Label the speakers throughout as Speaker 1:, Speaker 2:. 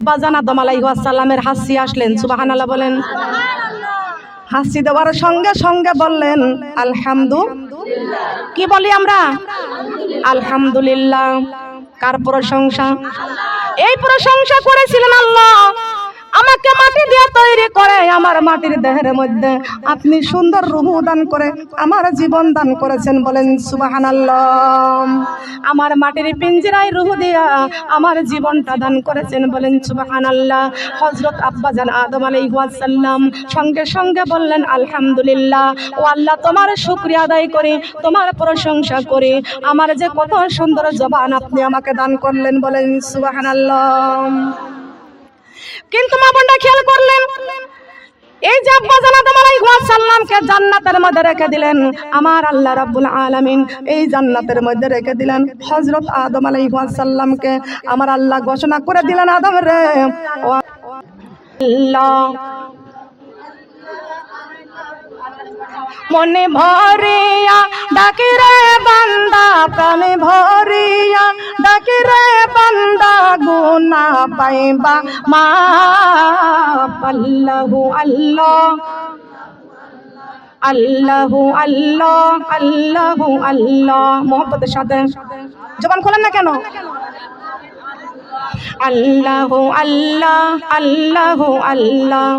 Speaker 1: আব্বাজান আদম আলাইহিস সালামের হাসি আসলেন, সুবহানাল্লাহ বলেন। হাসি দেওয়ার সঙ্গে সঙ্গে বললেন আলহামদুলিল্লাহ। কি বলি আমরা? আলহামদুলিল্লাহ। কার প্রশংসা? এই প্রশংসা করেছিলেন আল্লাহ। আমাকে মাটি দিয়ে তৈরি করে আমার মাটির দেহের মধ্যে আপনি সুন্দর রূহ দান করে আমার জীবন দান করেছেন, বলেন সুবহানাল্লাহ। আমার মাটির পিঞ্জরায় রূহ দিয়া আমার জীবনটা দান করেছেন, বলেন সুবহানাল্লাহ। হযরত আব্বাজান আদম আলাইহিস সালাম সঙ্গে সঙ্গে বললেন আলহামদুলিল্লাহ। ও আল্লাহ, তোমার শুকরিয়া আদায় করি, তোমার প্রশংসা করি, আমার যে কত সুন্দর জবান আপনি আমাকে দান করলেন, বলেন সুবহানাল্লাহ। কিন্তু মা বোনরা খেয়াল করলেন, এই যে আব্বাজান আদম আলাইহিস সালামকে জান্নাতের মধ্যে রেখে দিলেন আমার আল্লাহ রাব্বুল আলামিন, এই জান্নাতের মধ্যে রেখে দিলেন হযরত আদম আলাইহিস সালামকে আমার আল্লাহ ঘোষণা করে দিলেন, আদম রে ও আল্লাহ, মনে ভরিয়া ডাকি রে বান্দা, প্রাণে ভরিয়া ডাকি রে বান্দা, গুনা পাইবা মাফ। আল্লাহু আল্লাহ, আল্লাহু আল্লাহ, আল্লাহু আল্লাহ। মোহব্বতের সাথে জবান খোলেন না কেন? আল্লাহু আল্লাহ, আল্লাহু আল্লাহ।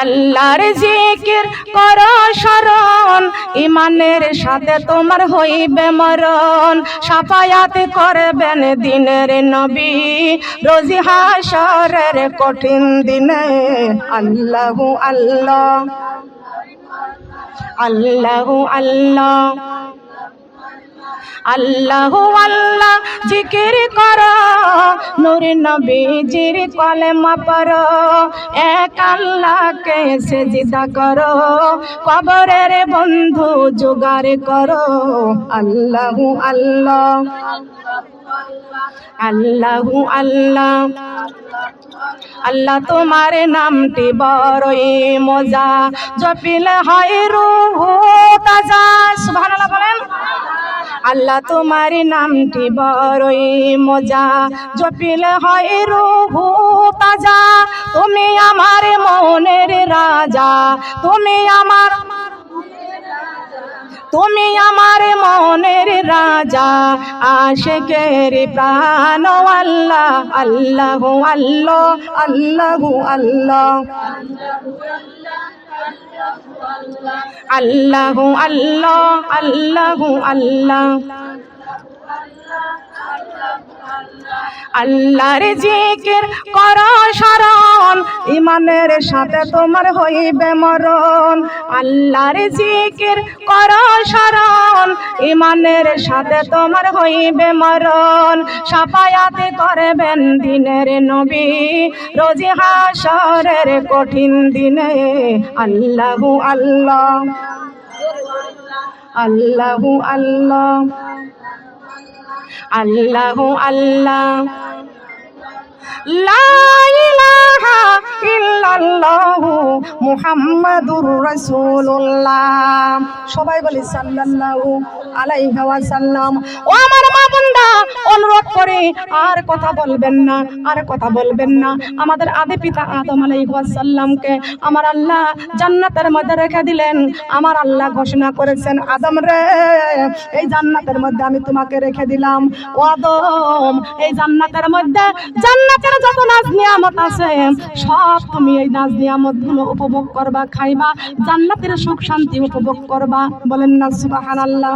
Speaker 1: আল্লাহর জিকির করো স্মরণ, ইমানের সাথে তোমার হইবে মরণ, শাফায়াত করবেন দিনের নবী রোজি হাশরের কঠিন দিনে। আল্লাহু আল্লাহ, আল্লাহু আল্লাহ, আল্লাহু আল্লাহ জিকির করো, নূর নবীজির কলেমা পড়ো, এক আল্লাহকে সিজদা করো, কবরের বন্ধু জোগাড় করো। আল্লাহু আল্লাহ, আল্লাহু আল্লাহ। আল্লাহ তোমার নামটি বড়ই মজা, জপিলে হয় রূহ তাজা। সুবহানাল্লাহ বলেন। আল্লাহ তোমার নামটি বড়ই মজা, জপিলে হয় রূহ তাজা, তুমি আমার মনের রাজা, তুমি আমার মনের রাজা, আশিকের প্রাণ আল্লাহ। আল্লাহু আল্লাহ, আল্লাহু আল্লাহ, আল্লাহু আল্লাহ, আল্লাহু আল্লাহ। আল্লাহর জিকির করো স্মরণ, ইমানের সাথে তোমার হইবে মরণ। আল্লাহর জিকির করো স্মরণ, ইমানের সাথে তোমার হইবে মরণ, শাফায়াত করবেন দিনের নবী রোজি হাশরের কঠিন দিনে। আল্লাহু আল্লাহ, আল্লাহু আল্লাহ, আল্লাহু আল্লাহ। লা ইলাহা ইল্লাল্লাহু মুহাম্মাদুর রাসূলুল্লাহ। সবাই বলি সাল্লাল্লাহু আলাইহি ওয়াসাল্লাম। ও আমার মা বোনরা, অনুরোধ করে আর কথা বলবেন না, আর কথা বলবেন না। আমাদের আদি পিতা আদম আলাইহিস সালামকে আমার আল্লাহ জান্নাতের মধ্যে রেখে দিলেন। আমার আল্লাহ ঘোষণা করেছেন, আদম রে, এই জান্নাতের মধ্যে আমি তোমাকে রেখে দিলাম। ও আদম, এই জান্নাতের মধ্যে জান্নাতের যত নাজ নিয়ামত আছে সব তুমি এই নাজ নিয়ামত গুলো উপভোগ করবা, খাইবা, জান্নাতের সুখ শান্তি উপভোগ করবা। বলেন না সুবহানাল্লাহ।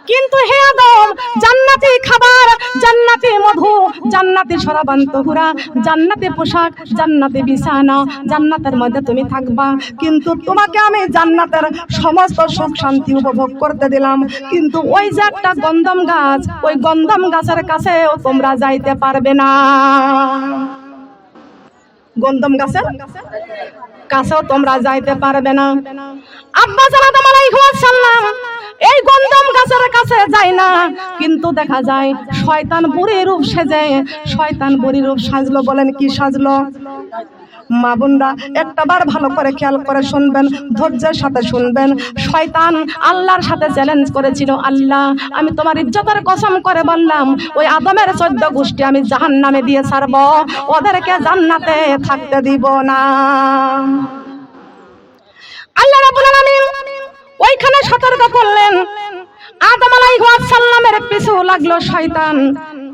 Speaker 1: কিন্তু হে আদম, জান্নাতি খাবার, জান্নাতি মধু, জান্নাতি শরাবান তহুরা, জান্নাতি পোশাক, জান্নাতি বিছানা, জান্নাতের মধ্যে তুমি থাকবা, কিন্তু তোমাকে আমি জান্নাতের সমস্ত সুখ শান্তি উপভোগ করতে দিলাম। কিন্তু ওই যে একটা গন্ধম গাছ, ওই গন্ধম গাছের কাছেও তোমরা যাইতে পারবে না। গন্ধম গাছের কাছেও তোমরা যাইতে পারবে না। আব্বাজান আদম আলাইহিস সালাম এই গন্ধম গাছের কাছে যায় না, কিন্তু দেখা যায় শয়তান বুড়ি রূপ সেজে, শয়তান বুড়ি রূপ সাজলো। বলেন কি সাজলো? মা বোনরা একটাবার ভালো করে খেয়াল করে শুনবেন, ধৈর্যের সাথে শুনবেন। শয়তান আল্লাহর সাথে চ্যালেঞ্জ করেছিল, আল্লাহ আমি তোমার ইজ্জতের কসম করে বললাম ওই আদমের 14 গোষ্ঠী আমি জাহান্নামে দিয়ে ছাড়বো, ওদেরকে জান্নাতে থাকতে দিব না। আল্লাহ রাব্বুল আলামিন ওইখানে সতর্ক করলেন। আদম আলাইহিস সালামের পিছু লাগলো শয়তান,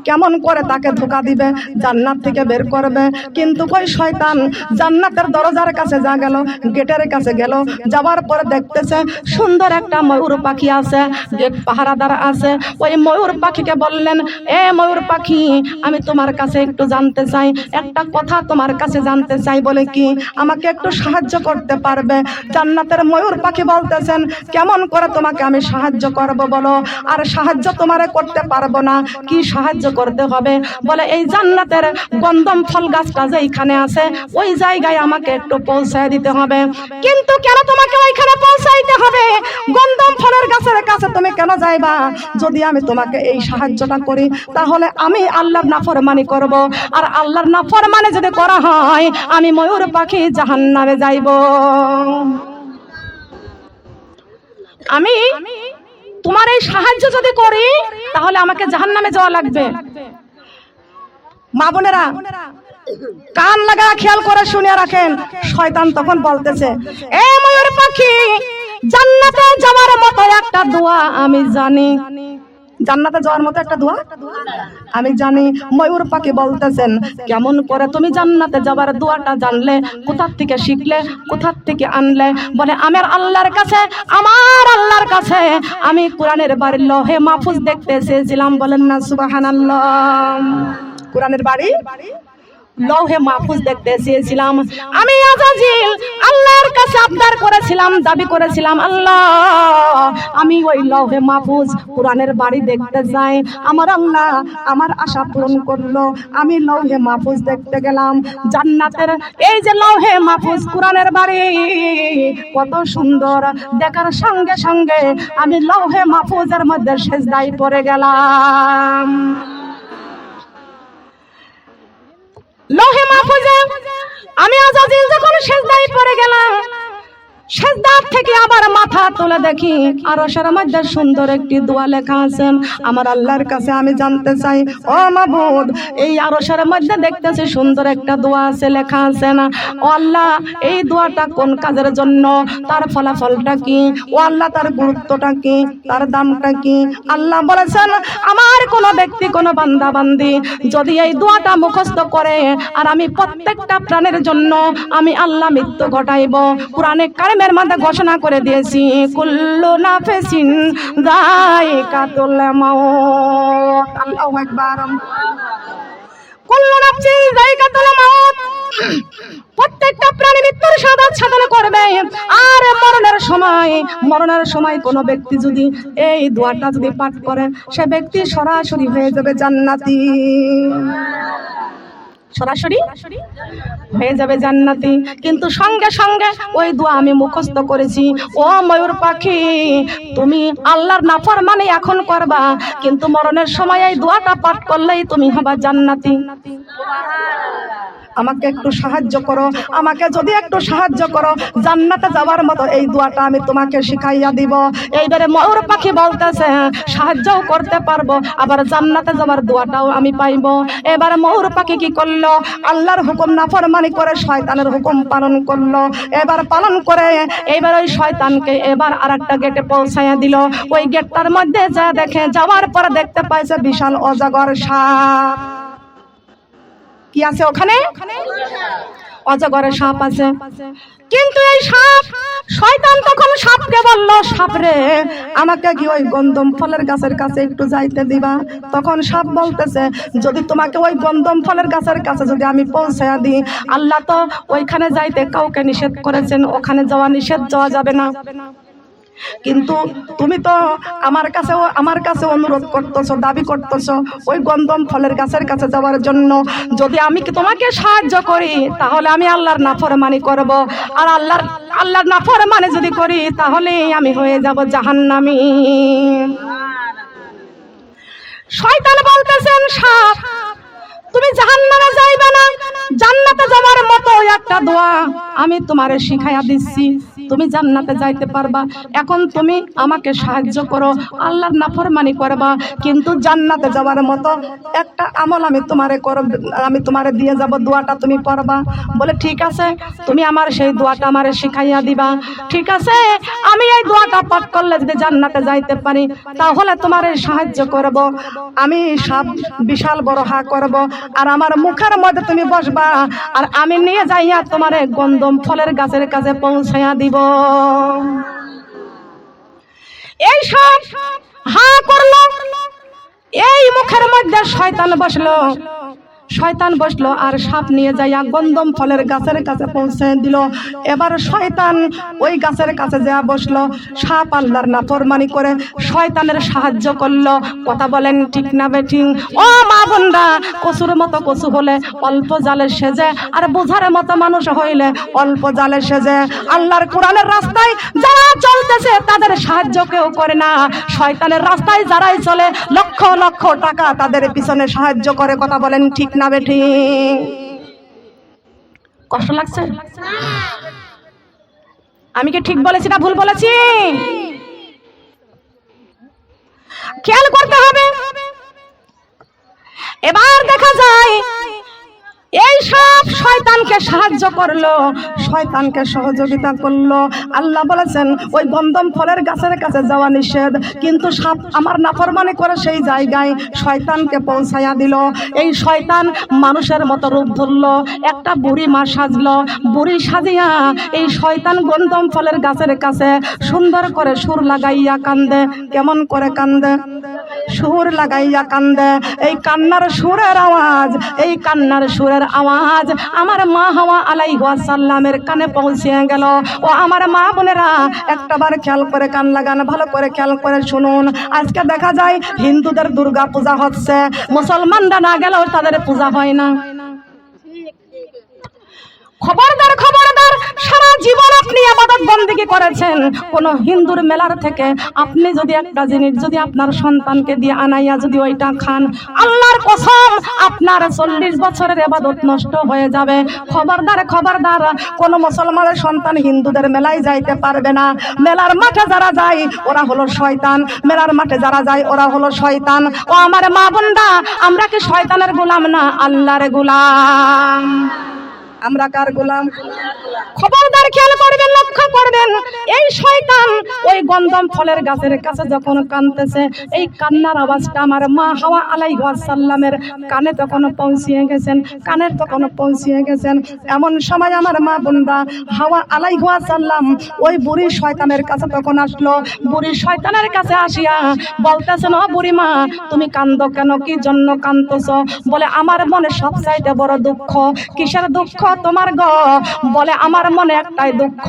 Speaker 1: কেমন করে তাকে ধোঁকা দিবে, জান্নাত থেকে বের করবে। কিন্তু ওই শয়তান জান্নাতের দরজার কাছে যা গেল, গেটের কাছে গেল, যাওয়ার পরে দেখতেছে সুন্দর একটা ময়ূর পাখি আছে, গেট পাহারাদার আছে। ওই ময়ূর পাখিকে বললেন, এ ময়ূর পাখি আমি তোমার কাছে একটু জানতে চাই, একটা কথা তোমার কাছে জানতে চাই, বলে কি আমাকে একটু সাহায্য করতে পারবে? জান্নাতের ময়ূর পাখি বলতেছেন, কেমন করে তোমাকে আমি সাহায্য করব বলো? আর সাহায্য তোমারে করতে পারবো না, কি সাহায্য করতে হবে? বলে এই জান্নাতের গন্ধম ফল গাছটা যেখানে আছে ওই জায়গায় আমাকে একটু পৌঁছায় দিতে হবে। কিন্তু কেন তোমাকে ওইখানে পৌঁছাইতে হবে? গন্ধম ফলের গাছের কাছে তুমি কেন যাইবা? যদি আমি তোমাকে এই সাহায্যটা করি তাহলে আমি আল্লাহর নাফরমানি করব, আর আল্লাহর নাফরমানি যদি করা হয় আমি ময়ূর পাখি জাহান্নামে যাইব। আমি তোমার এই সাহায্য যদি করি তাহলে আমাকে জাহান্নামে যাওয়া লাগবে। মা বোনেরা কান লাগা খেয়াল করে শুনে রাখেন। শয়তান তখন বলতেছে, এ ময়ূর পাখি জান্নাতে যাওয়ার মতো একটা দোয়া আমি জানি, জান্নাতে যাওয়ার মতো একটা দোয়া আমি জানি। ময়ূর পাখি বলতেছেন, কেমন করে তুমি জান্নাতে যাওয়ার দোয়াটা জানলে? কোথা থেকে শিখলে? কোথা থেকে আনলে? বলে আমার আল্লাহর কাছে আমি কোরআনের বাড়ির লৌহে মাহফুজ দেখতে চেয়েছিলাম। বলেন না সুবহানাল্লাহ। কোরআনের বাড়ি লৌহে মাহফুজ দেখতে চেয়েছিলাম। আমি আজাজিল আল্লাহর কাছে আবদার করেছিলাম, দাবি করেছিলাম, আল্লাহ আমি ওই লৌহে মাহফুজ কোরআনের বাড়ি দেখতে যাই। আমার আল্লাহ আমার আশা পূরণ করলো। আমি লৌহে মাহফুজ দেখতে গেলাম। জান্নাতের এই যে লৌহে মাহফুজ কোরআনের বাড়ি কত সুন্দর, দেখার সঙ্গে সঙ্গে আমি লৌহে মাহফুজের মধ্যে সেজদায় পড়ে গেলাম। লৌহে মাহফুজে আমি আজাজিল যখন সেজদায় পড়ে গেলাম, সেজদার থেকে আবার মাথা তুলে দেখি আরশের মধ্যে সুন্দর একটি দোয়া লেখা আছে। আমার আল্লাহর কাছে আমি জানতে চাই, ও মাবুদ এই আরশের মধ্যে দেখতেছি সুন্দর একটা দোয়া আছে, লেখা আছে না, ও আল্লাহ এই দোয়াটা কোন কাজের জন্য? তার ফলাফলটা কি? ও আল্লাহ তার গুরুত্বটা কি? তার দামটা কি? আল্লাহ বলেছেন, আমার কোন ব্যক্তি কোন বান্দা বান্দি যদি এই দোয়াটা মুখস্থ করে, আর আমি প্রত্যেকটা প্রাণের জন্য আমি আল্লাহ মৃত্যু ঘটাইব। কোরআনে কারিমের মধ্যে ঘোষণা করে দিয়েছি, কুল্লু নাফসিন যায়কাতুল মাউত। আল্লাহু আকবার। কুল্লু নাফসিন যায়কাতুল মাউত, প্রত্যেকটা প্রাণী মৃত্যুর সাধন করবে। আর মরণের সময় কোন ব্যক্তি যদি এই দোয়াটা যদি পাঠ করে, সে ব্যক্তি সরাসরি হয়ে যাবে জান্নাতি, সরাসরি হয়ে যাবে জান্নাতি। কিন্তু সঙ্গে সঙ্গে ওই দোয়া আমি মুখস্থ করেছি। ও ময়ূর পাখি তুমি আল্লাহর নাফরমানি এখন করবা, কিন্তু মরণের সময় এই দোয়াটা পাঠ করলেই তুমি হবা জান্নাতি। আমাকে একটু সাহায্য করো, আমাকে যদি একটু সাহায্য করো, জান্নাতে যাওয়ার মতো এই দোয়াটা আমি তোমাকে শিখাইয়া দিব। এইবারে ময়ূর পাখি বলতেছে, সাহায্যও করতে পারবো, আবার জান্নাতে যাওয়ার দোয়াটাও আমি পাইব। এবার ময়ূর পাখি কি করলো? আল্লাহর হুকুম নাফরমানি করে শয়তানের হুকুম পালন করলো। এবার পালন করে এইবার ওই শয়তানকে এবার আরেকটা গেটে পৌঁছাইয়া দিল। ওই গেটটার মধ্যে যা দেখে, যাওয়ার পরে দেখতে পাইছে বিশাল অজগর সাপ। কি আছে ওখানে? অজগরের সাপ আছে। কিন্তু এই সাপ, শয়তান তখন সাপকে বলল, সাপ রে আমাকে কি ওই গন্ধম ফলের গাছের কাছে একটু যাইতে দিবা? তখন সাপ বলতেছে, যদি তোমাকে ওই গন্ধম ফলের গাছের কাছে যদি আমি পৌঁছায়া দিই, আল্লাহ তো ওইখানে যাইতে কাউকে নিষেধ করেছেন, ওখানে যাওয়া নিষেধ, যাওয়া যাবে না। কিন্তু তুমি তো আমার কাছে অনুরোধ করতেছো, দাবি করতেছো ওই গন্ধম ফলের গাছের কাছে যাওয়ার জন্য। যদি আমি তোমাকে সাহায্য করি তাহলে আমি আল্লাহর নাফরমানি করব, আর আল্লাহর নাফরমানি যদি করি তাহলে আমি হয়ে যাব জাহান্নামী। শয়তান বলতেছেন, সাপ তুমি জাহান্নামে যাইবে না, জান্নাতে যাওয়ার মতো একটা দোয়া আমি তোমারে শিখাইয়া দিচ্ছি, তুমি জান্নাতে যাইতে পারবা। এখন তুমি আমাকে সাহায্য করো, আল্লাহর নাফরমানি করবা, কিন্তু জান্নাতে যাওয়ার মতো একটা আমল আমি তোমারে দিয়ে যাব, দোয়াটা তুমি পড়বা। বলে ঠিক আছে, তুমি আমার সেই দোয়াটা আমারে শিখাইয়া দিবা। ঠিক আছে, আমি এই দোয়াটা পাঠ করলে যদি জান্নাতে যাইতে পারি তাহলে তোমারে সাহায্য করব। আমি সব বিশাল বড় হা করব, আর আমার মুখের মধ্যে তুমি বসবা, আর আমি নিয়ে যাইয়া তোমারে গন্ধম ফলের গাছের কাছে পৌঁছাইয়া দিব। এই সব হা করলো, এই মুখের মধ্যে শয়তান বসলো আর সাপ নিয়ে যাইয়া গন্ধম ফলের গাছের কাছে পৌঁছে দিল। এবার শয়তান ওই গাছের কাছে যা বসলো, সাপ আল্লাহর নাফরমানি করে শয়তানের সাহায্য করলো। কথা বলেন ঠিক না বেঠিক? ও মা বোনরা, কচুর মতো কচু হলে অল্প জালে সেজে, আর বোঝার মতো মানুষ হইলে অল্প জালে সেজে। আল্লাহর কোরআনের রাস্তায় যারা চলতেছে তাদের সাহায্য কেউ করে না, শয়তানের রাস্তায় যারাই চলে লক্ষ লক্ষ টাকা তাদের পিছনে সাহায্য করে। কথা বলেন ঠিক না বেঠিক? কষ্ট লাগছে? আমি কি ঠিক বলেছি না ভুল বলেছি? খেয়াল করতে হবে। এবার দেখা যায় এই সব শয়তানকে সাহায্য করলো, শয়তানকে সহযোগিতা করলো। আল্লাহ বলেছেন ওই গন্ধম ফলের গাছের কাছে যাওয়া নিষেধ, কিন্তু সাপ আমার নাফরমানি করে সেই জায়গায় শয়তানকে পৌঁছাইয়া দিল। এই শয়তান মানুষের মতো রূপ ধরলো, একটা বুড়ি মা সাজলো। বুড়ি সাজিয়া এই শয়তান গন্ধম ফলের গাছের কাছে সুন্দর করে সুর লাগাইয়া কান্দে। কেমন করে কান্দে? সুর লাগাইয়া কান্দে। এই কান্নার সুরের আওয়াজ, এই কান্নার সুরের আওয়াজ আমার মা হাওয়া আলাইহিস সালামের কানে পৌঁছে গেল। ও আমার মা বোনেরা, একটাবার খেয়াল করে কান লাগান, ভালো করে খেয়াল করে শুনুন। আজকে দেখা যায় হিন্দুদের দুর্গা পূজা হচ্ছে, মুসলমানরা না গেলেও তাদের পূজা হয় না। খবরদার খবরদার, সারা জীবন আপনি ইবাদত বন্দেগী করেছেন, কোন হিন্দুর মেলার থেকে আপনি যদি একটা জিনিস যদি আপনার সন্তানকে দিয়ে আনাইয়া যদি ওইটা খান, আল্লাহর কসম আপনার 40 বছরের ইবাদত নষ্ট হয়ে যাবে। খবরদার খবরদার, কোন মুসলমানের সন্তান হিন্দুদের মেলায় যাইতে পারবে না। মেলার মাঠে যারা যায় ওরা হলো শয়তান, মেলার মাঠে যারা যায় ওরা হলো শয়তান। ও আমার মা বোনরা, আমরা কি শয়তানের গোলাম না আল্লাহর গোলাম? আমরা কার গোলাম? খবরদার খেয়াল করবেন, লক্ষ্য করবেন। এই শয়তান ওই গন্ধম ফলের গাছের কাছে যখন কাঁদতেছে, এই কান্নার আওয়াজটা আমার মা হাওয়া আলাইহিস সালামের কানে তখন পৌঁছিয়ে গেছেন, কানের তখন পৌঁছিয়ে গেছেন। এমন সময় আমার মা বোনরা, হাওয়া আলাইহিস সালাম ওই বুড়ি শয়তানের কাছে তখন আসলো। বুড়ি শয়তানের কাছে আসিয়া বলতেছেন, ও বুড়ি মা, তুমি কান্দো কেন? কি জন্য কান্দতেছো? বলে আমার মনে সবচাইতে বড় দুঃখ। কিসের দুঃখ তোমার গো? বলে আমার মনে একটাই দুঃখ,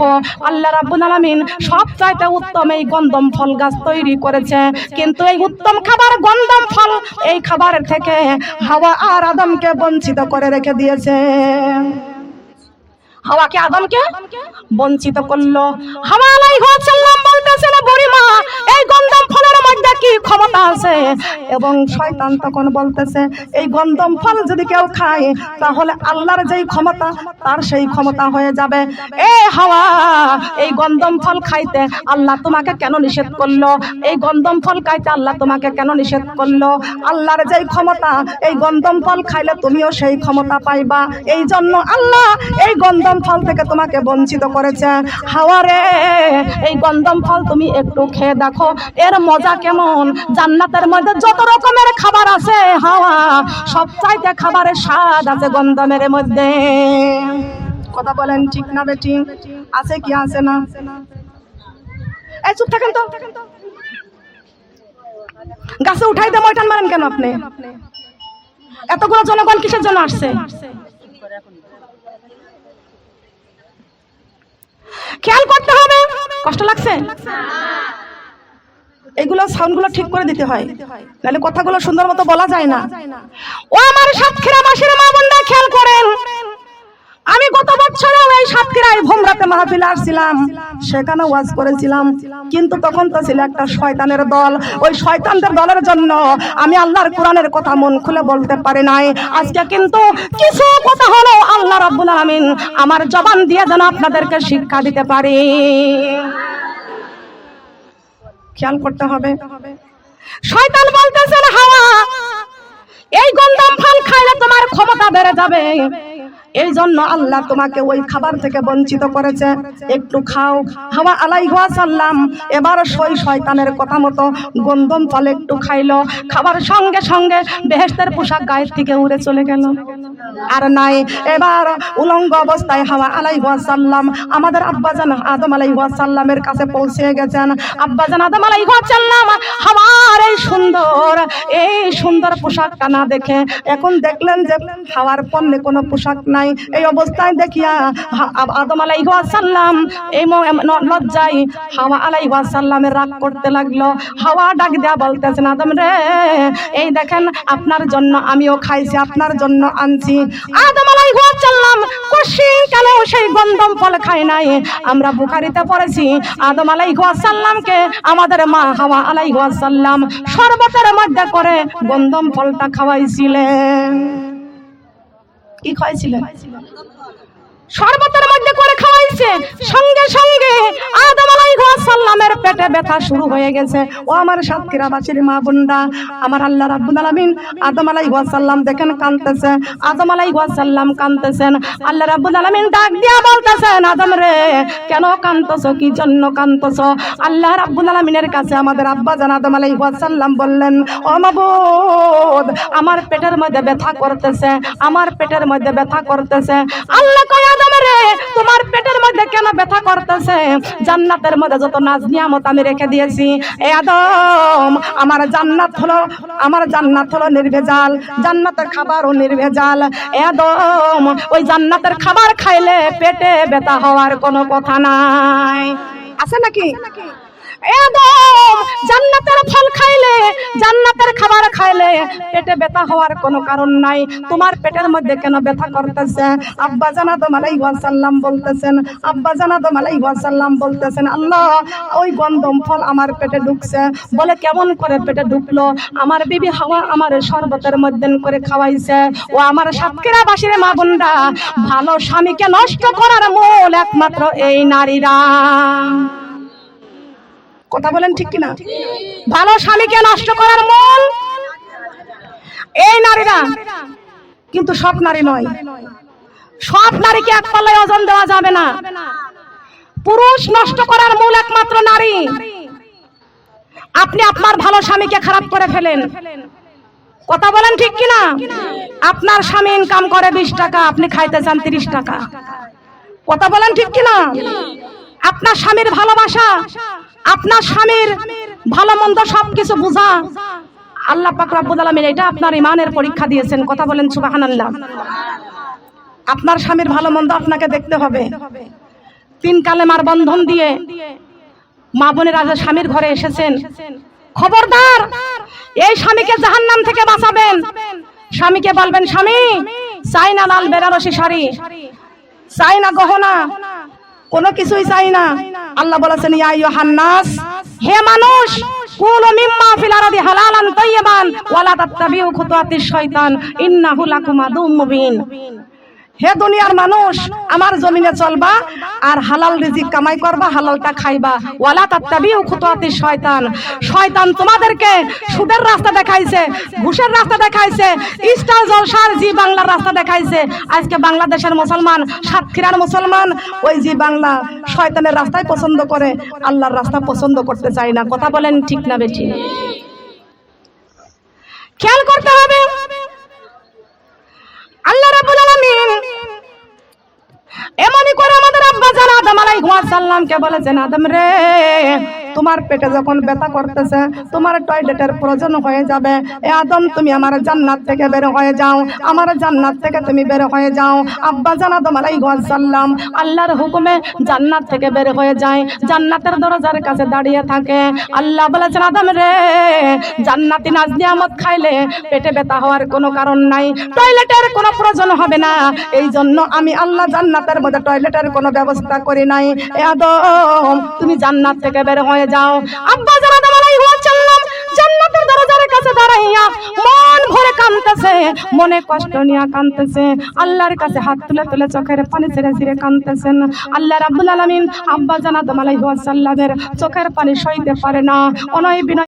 Speaker 1: আল্লাহ রাব্বুল আলামিন সবচাইতে উত্তম এই গন্ধম ফল গাছ তৈরি করেছে, কিন্তু এই উত্তম খাবার গন্ধম ফল, এই খাবারের থেকে হাওয়া আর আদমকে বঞ্চিত করে রেখে দিয়েছে। হাওয়াকে আদমকে বঞ্চিত করলো। হাওয়া আলাইহিস সালাম বলতেছেন, বুড়ি মা, এই গন্ধম ফলের মধ্যে কি ক্ষমতা আছে? এবং শয়তান তখন বলতেছে, এই গন্ধম ফল যদি কেউ খায় তাহলে আল্লাহর যেই ক্ষমতা তার সেই ক্ষমতা হয়ে যাবে। এ হাওয়া, এই গন্ধম ফল খাইতে আল্লাহ তোমাকে কেন নিষেধ করলো? এই গন্ধম ফল খাইতে আল্লাহ তোমাকে কেন নিষেধ করলো? আল্লাহর যেই ক্ষমতা, এই গন্ধম ফল খাইলে তুমিও সেই ক্ষমতা পাইবা। এই জন্য আল্লাহ এই গন্ধম ফল থেকে তোমাকে বঞ্চিত করেছে। হাওয়া রে, এই গন্ধম ফল তুমি একটু খেয়ে দেখো, এর মজা কেমন। জান্নাতের মধ্যে যত রকমের খাবার আছে, হাওয়া সবচাইতে খাবারের স্বাদ আছে গন্ধমের মধ্যে। কথা বলেন ঠিক না বেঠিক? আছে কি আছে না? এই চুপ থাকেন তো, গাছে উঠাইতে ময়টান মারেন কেন আপনি? এতগুলো জনগণ কিসের জন্য আসছে? খেয়াল করতে হবে। কষ্ট লাগছে? এগুলো সাউন্ডগুলো ঠিক করে দিতে হয়, নাহলে কথাগুলো সুন্দর মতো বলা যায় না। ও আমার সাতক্ষীরাবাসীর মা বোনরা, খেয়াল করেন। আমি গত বছরেও এই সাতক্ষীরায় ভোমরাতে মাহফিলে আসছিলাম, সেখানে ওয়াজ করেছিলাম, কিন্তু তখন তো ছিল একটা শয়তানের দল। ওই শয়তানদের দলের জন্য আমি আল্লাহর কোরআনের কথা মন খুলে বলতে পারি নাই। আজকে কিন্তু কিছু কথা হলো আল্লাহ রাব্বুল আলামিন আমার জবান দিয়ে যেন আপনাদেরকে শিক্ষা দিতে পারি। খেয়াল করতে হবে। শয়তান বলতেছেন, হাওয়া এই গন্ধম ফল খাইলে তোমার ক্ষমতা বেড়ে যাবে, এই জন্য আল্লাহ তোমাকে ওই খাবার থেকে বঞ্চিত করেছে, একটু খাও। হাওয়া আলাইহিস সালাম এবার ওই শয়তানের কথা মতো গন্ধম ফল একটু খাইলো, খাবার সঙ্গে সঙ্গে বেহেশতের পোশাক গায়ের থেকে উড়ে চলে গেল, আর নাই। এবার উলঙ্গ অবস্থায় হাওয়া আলাইহিস সালাম আমাদের আব্বাজান আদম আলাইহিস সালামের কাছে পৌঁছে গেছেন। আব্বাজান আদম আলাইহিস সালাম হাওয়ার এই সুন্দর পোশাকটা না দেখে এখন দেখলেন যে হাওয়ার পরনে কোনো পোশাক নাই। এই অবস্থায় দেখিয়া আদম আলাইহিস সালাম এই লজ্জায় হাওয়া আলাইহিস সালামের রাগ করতে লাগলো। হাওয়া ডাক দেয়া বলতেছেন, আদম রে, এই দেখেন আপনার জন্য আমিও খাইছি, আপনার জন্য আনছি। আদম আলাইহিস সালাম খুশি কেন সেই গন্ধম ফল খায় নাই? আমরা বুখারীতে পড়েছি আদম আলাইহিস সালামকে আমাদের মা হাওয়া আলাইহিস সালাম শরবতের মধ্যে করে গন্ধম ফলটা খাওয়াইছিলেন। কি খাওয়াইছিলেন? শরবতের মধ্যে করে খাওয়াইছে। সঙ্গে সঙ্গে আদম আলাইহিস সালামের পেটে ব্যথা শুরু হয়ে গেছে। ও আমার সাতক্ষীরাবাসীর মা বোনরা, আমার আল্লাহ রাব্বুল আলামিন আদম আলাইহিস সালাম দেখেন কাঁদতেছে, আদম আলাইহিস সালাম কাঁদতেছেন। আল্লাহ রাব্বুল আলামিন ডাক দিয়া বলতেছেন, আদম রে, কেন কাঁদতেছো? কি জন্য কাঁদতেছো? আল্লাহ রাব্বুল আলামিনের কাছে আমাদের আব্বাজান আদম আলাইহিস সালাম বললেন, ও মাবুদ, আমার পেটের মধ্যে ব্যথা করতেছে, আমার পেটের মধ্যে ব্যথা করতেছে। আল্লাহ কয়, আদম রে, তোমার পেটের মধ্যে কেন ব্যথা করতেছে? জান্নাতের মধ্যে যত নাজ নিয়ামত আমি রেখে দিয়েছি, এই আদম, আমার জান্নাত হলো নির্ভেজাল, জান্নাতের খাবারও নির্ভেজাল। এই আদম, ওই জান্নাতের খাবার খাইলে পেটে ব্যথা হওয়ার কোনো কথা নাই, আছে নাকি? একদম জান্নাতের ফল খাইলে, জান্নাতের খাবার খাইলে পেটে ব্যথা হওয়ার কোনো কারণ নাই। তোমার পেটের মধ্যে কেন ব্যথা করতেছে? আব্বাজান আদম আলাইহিস সালাম বলতেছেন, আব্বাজান আদম আলাইহিস সালাম বলতেছেন, আল্লাহ, ওই গন্ধম ফল আমার পেটে ঢুকছে। বলে, কেমন করে পেটে ঢুকলো? আমার বিবি হাওয়া আমার শরবতের মধ্যে করে খাওয়াইছে। ও আমার সাতক্ষীরাবাসীর মা বোনরা, ভালো স্বামীকে নষ্ট করার মূল একমাত্র এই নারীরা। কথা বলেন ঠিক কিনা? ভালো স্বামীকে নষ্ট করার মূল এই নারীরা। কিন্তু সব নারী নয়, সব নারীকে এক পাল্লায় ওজন দেওয়া যাবে না। পুরুষ নষ্ট করার মূল একমাত্র নারী। আপনি আপনার ভালো স্বামীকে খারাপ করে ফেলেন, কথা বলেন ঠিক কিনা? আপনার স্বামী ইনকাম করে 20 টাকা, আপনি খাইতে চান 30 টাকা, কথা বলেন ঠিক কিনা? আপনার স্বামীর ভালোবাসা, আপনার স্বামীর ভালো মন্দ সবকিছু বুঝা, আল্লাহ পাক রব্বুল আলামিন এটা আপনার ঈমানের পরীক্ষা দিয়েছেন, কথা বলেন সুবহানাল্লাহ। আপনার স্বামীর ভালো মন্দ আপনাকে দেখতে হবে। 3 কালেমার বন্ধন দিয়ে মা বোনেরা যে স্বামীর ঘরে এসেছেন, খবরদার এই স্বামীকে জাহান্নাম থেকে বাঁচাবেন। স্বামীকে বলবেন, স্বামী, চাই না লাল বেনারসি শাড়ি, চাই না গহনা, কোনো কিছুই চাই না। আল্লাহ বলেছেন, ইয়া আইয়ুহান নাস, হে মানুষ, কুলু মিম্মা ফিল আরদি হালালান তাইয়্যিবান ওয়ালা তাত্তাবিউ খুতুওয়াতিশ শয়তান ইন্নাহু লাকুম আদুউম মুবিন। হে দুনিয়ার মানুষ, আমার জমিনে চলবা আর হালাল রিজিক কামাই করবা, হালালটা খাইবা। ওয়ালা তাত্তাবিউ খুতুওয়াতিশ শয়তান, শয়তান তোমাদেরকে সুদের রাস্তা দেখাইছে, ঘুষের রাস্তা দেখাইছে, স্টার জলসার জি বাংলার রাস্তা দেখাইছে। আজকে বাংলাদেশের মুসলমান, সাতক্ষীরার মুসলমান ওই জি বাংলা শয়তানের রাস্তায় পছন্দ করে, আল্লাহর রাস্তা পছন্দ করতে চায় না। কথা বলেন ঠিক না বেঠিক? খেয়াল করতে হবে। আল্লাহ রাব্বুল আলামিন এমনই করে আমাদের আব্বাজান আদম আলাইহিস সালামকে বলেছেন, আদম রে, তোমার পেটে যখন ব্যথা করতেছে, তোমার টয়লেটের প্রয়োজন হয়ে যাবে, এ আদম তুমি আমার জান্নাত থেকে বের হয়ে যাও, আমার জান্নাত থেকে তুমি বের হয়ে যাও। আব্বা জান আদম আলাইহিস সালাম আল্লাহর হুকুমে জান্নাত থেকে বের হয়ে যায়, জান্নাতের দরজার কাছে দাঁড়িয়ে থাকে। আল্লাহ বলেছেন, আদম রে, জান্নাতি নাজ নিয়ামত খাইলে পেটে ব্যথা হওয়ার কোনো কারণ নাই, টয়লেটের কোনো প্রয়োজন হবে না। এই জন্য আমি আল্লাহ জান্নাতের মধ্যে টয়লেটের কোনো ব্যবস্থা করি নাই। এ আদম তুমি জান্নাত থেকে বের হয়ে যাও। আব্বা জান আদম আলাইহিস সালাম জান্নাতের দরজার কাছে দাঁড়াইয়া মন ভরে কাঁদতেছে, মনে কষ্ট নিয়ে কাঁদতেছে, আল্লাহর কাছে হাত তুলে তুলে চোখের পানি ছেড়ে ছেড়ে কাঁদতেছেন। আল্লাহ রাব্বুল আলামিন আব্বা জান আদম আলাইহিস সালামের চোখের পানি সইতে পারে না, অনয় বিনয়